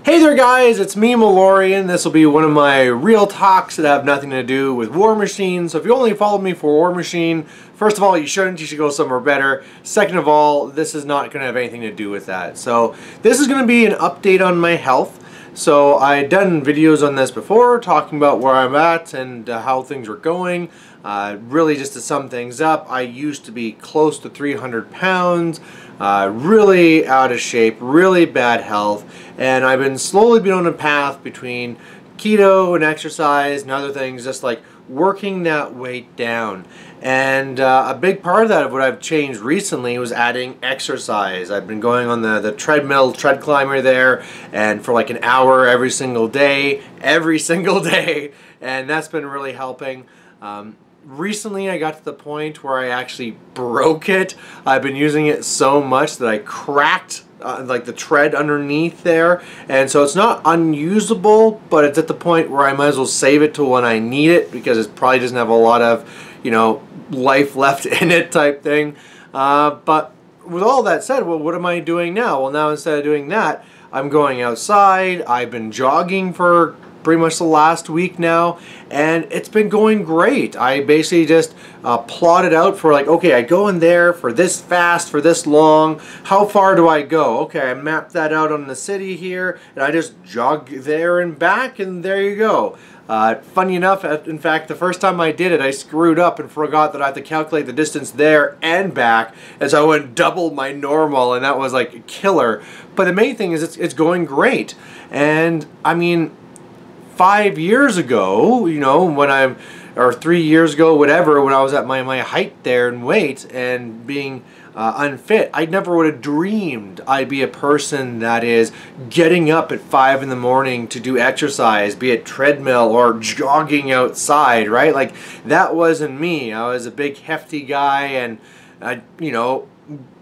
Hey there guys, it's me Malorian. This will be one of my real talks that have nothing to do with War Machine. So if you only followed me for War Machine, first of all, you shouldn't. You should go somewhere better. Second of all, this is not going to have anything to do with that. So this is going to be an update on my health. So I've done videos on this before, talking about where I'm at and how things are going. Really just to sum things up, I used to be close to 300 pounds, really out of shape, really bad health, and I've been slowly on a path between keto and exercise and other things, just like working that weight down. And a big part of that, of what I've changed recently, was adding exercise. I've been going on the treadmill, tread climber there, and for like an hour every single day, and that's been really helping. Recently I got to the point where I actually broke it. I've been using it so much that I cracked like the tread underneath there, and so it's not unusable, but it's at the point where I might as well save it to when I need it, because it probably doesn't have a lot of, you know, life left in it type thing. But with all that said, well, what am I doing now? Well, now instead of doing that, I'm going outside. I've been jogging for pretty much the last week now, and it's been going great. I basically just plotted out for, like, okay, I go in there for this fast, for this long, how far do I go? Okay, I mapped that out on the city here, and I just jog there and back, and there you go. Funny enough, in fact, the first time I did it, I screwed up and forgot that I had to calculate the distance there and back, and so I went double my normal, and that was like a killer. But the main thing is it's going great. And I mean, 5 years ago, you know, or 3 years ago, whatever, when I was at my height there and weight and being unfit, I never would have dreamed I'd be a person that is getting up at 5 in the morning to do exercise, be it treadmill or jogging outside, right? Like, that wasn't me. I was a big hefty guy, and you know,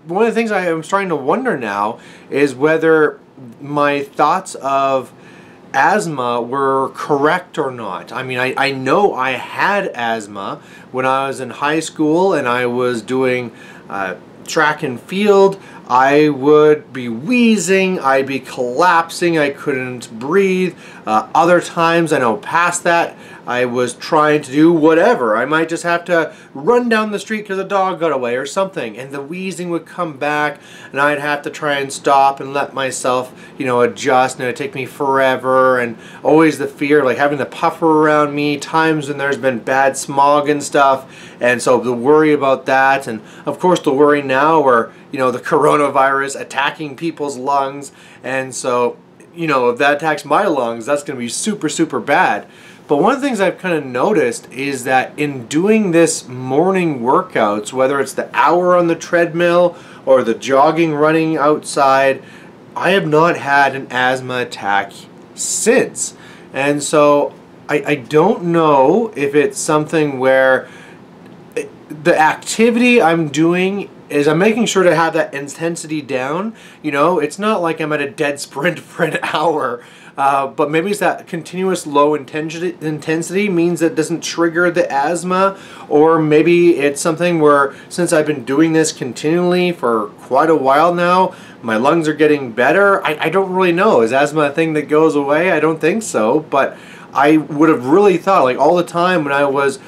one of the things I'm starting to wonder now is whether my thoughts of asthma were correct or not. I mean, I know I had asthma when I was in high school and I was doing track and field. I would be wheezing, I'd be collapsing, I couldn't breathe. Other times, I know past that, I was trying to do whatever. I might just have to run down the street because a dog got away or something, and the wheezing would come back, and I'd have to try and stop and let myself, you know, adjust, and it'd take me forever, and always the fear, like having the puffer around me, times when there's been bad smog and stuff, and so the worry about that, and of course the worry now where, you know, the coronavirus attacking people's lungs, and so, you know, if that attacks my lungs, that's going to be super, super bad. But one of the things I've kind of noticed is that in doing this morning workouts, whether it's the hour on the treadmill or the jogging, running outside, I have not had an asthma attack since. And so I don't know if it's something where the activity I'm doing is I'm making sure to have that intensity down. You know, it's not like I'm at a dead sprint for an hour, but maybe it's that continuous low intensity means that it doesn't trigger the asthma, or maybe it's something where, since I've been doing this continually for quite a while now, my lungs are getting better. I don't really know. Is asthma a thing that goes away? I don't think so, but I would have really thought, like, all the time when I was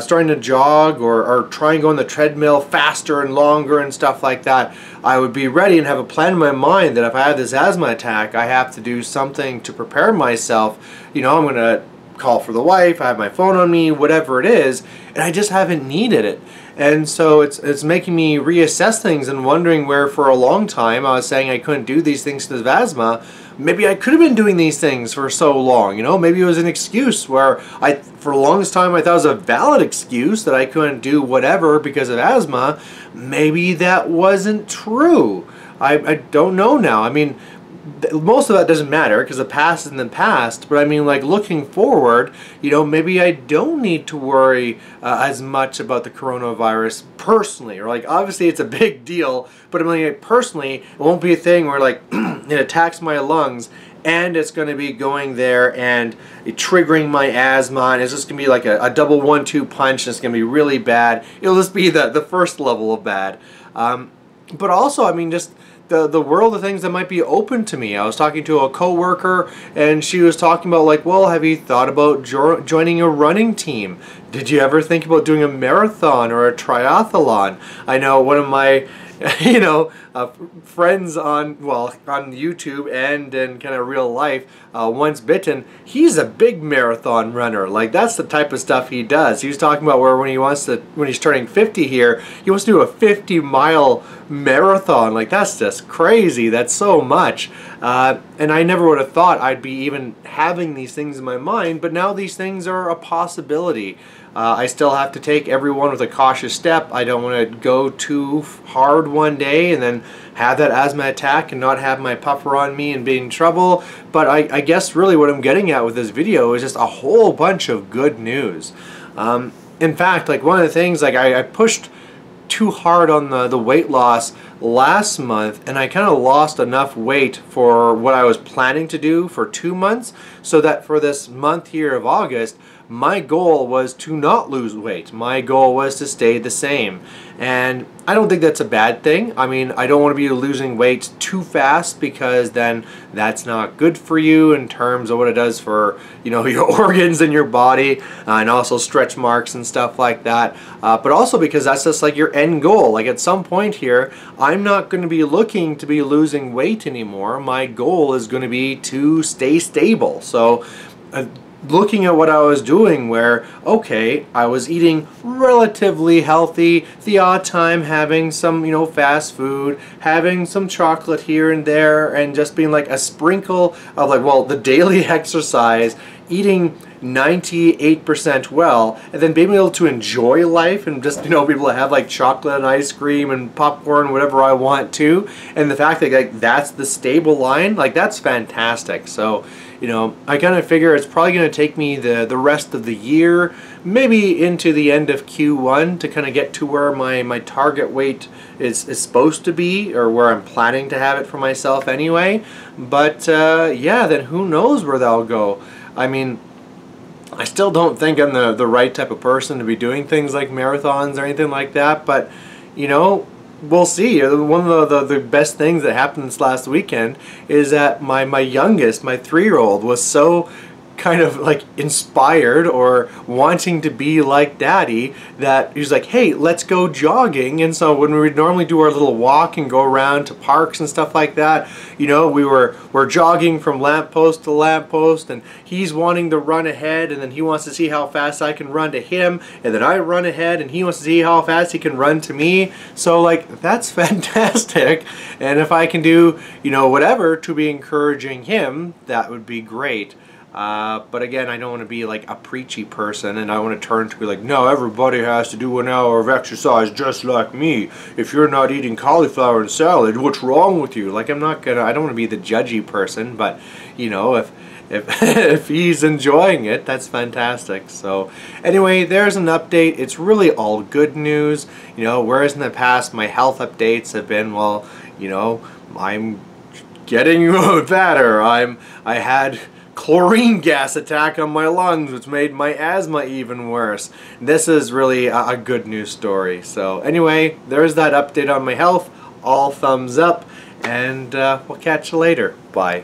starting to jog or try and go on the treadmill faster and longer and stuff like that, I would be ready and have a plan in my mind that if I have this asthma attack, I have to do something to prepare myself. You know, I'm going to call for the wife, I have my phone on me, whatever it is, and I just haven't needed it. And so it's making me reassess things and wondering where for a long time I was saying I couldn't do these things because of asthma. Maybe I could have been doing these things for so long, you know, maybe it was an excuse where for the longest time I thought it was a valid excuse that I couldn't do whatever because of asthma. Maybe that wasn't true. I don't know now. I mean, most of that doesn't matter because the past is in the past, but I mean, like, looking forward, you know, maybe I don't need to worry as much about the coronavirus personally, or, like, obviously it's a big deal, but I mean, like, personally, it won't be a thing where, like, it attacks my lungs and it's going to be going there and triggering my asthma, and it's just going to be like a double 1-2 punch, and it's going to be really bad. It'll just be the first level of bad. But also, I mean, just the world of things that might be open to me. I was talking to a coworker, and she was talking about like, well, have you thought about joining a running team? Did you ever think about doing a marathon or a triathlon? I know one of my you know, friends on YouTube and in kind of real life, Once Bitten, he's a big marathon runner. Like, that's the type of stuff he does. He was talking about where when he's turning 50 here, he wants to do a 50-mile marathon. Like, that's just crazy. That's so much. And I never would have thought I'd be even having these things in my mind, but now these things are a possibility. I still have to take everyone with a cautious step. I don't want to go too hard one day and then have that asthma attack and not have my puffer on me and be in trouble. But I guess really what I'm getting at with this video is just a whole bunch of good news. In fact, like one of the things, like I pushed too hard on the weight loss last month, and I kind of lost enough weight for what I was planning to do for 2 months, so that for this month here of August, my goal was to not lose weight. My goal was to stay the same. And I don't think that's a bad thing. I mean, I don't want to be losing weight too fast, because then that's not good for you in terms of what it does for, you know, your organs in your body, and also stretch marks and stuff like that. But also because that's just like your end goal. Like at some point here, I'm not going to be looking to be losing weight anymore. My goal is going to be to stay stable. So looking at what I was doing, where, okay, I was eating relatively healthy, the odd time having some, you know, fast food, having some chocolate here and there, and just being like a sprinkle of like, well, the daily exercise, eating 98% well, and then being able to enjoy life and just, you know, be able to have like chocolate and ice cream and popcorn, whatever I want to, and the fact that like that's the stable line, like that's fantastic. So, you know, I kind of figure it's probably going to take me the rest of the year, maybe into the end of Q1, to kind of get to where my target weight is supposed to be, or where I'm planning to have it for myself anyway. But yeah, then who knows where that'll go. I mean, I still don't think I'm the right type of person to be doing things like marathons or anything like that, but, you know, we'll see. One of the best things that happened this last weekend is that my youngest, my 3-year-old, was so kind of like inspired or wanting to be like Daddy that he was like, hey, let's go jogging. And so when we would normally do our little walk and go around to parks and stuff like that, you know, we're jogging from lamppost to lamppost, and he's wanting to run ahead, and then he wants to see how fast I can run to him, and then I run ahead and he wants to see how fast he can run to me. So like, that's fantastic. And if I can do, you know, whatever to be encouraging him, that would be great. But again, I don't want to be like a preachy person, and I want to turn to be like, no, everybody has to do an hour of exercise just like me. If you're not eating cauliflower and salad, what's wrong with you? Like, I don't want to be the judgy person, but, you know, if if he's enjoying it, that's fantastic. So anyway, there's an update. It's really all good news. You know, whereas in the past my health updates have been, well, you know, I'm getting better. I had chlorine gas attack on my lungs, which made my asthma even worse. This is really a good news story. So anyway, there's that update on my health. All thumbs up, and we'll catch you later. Bye.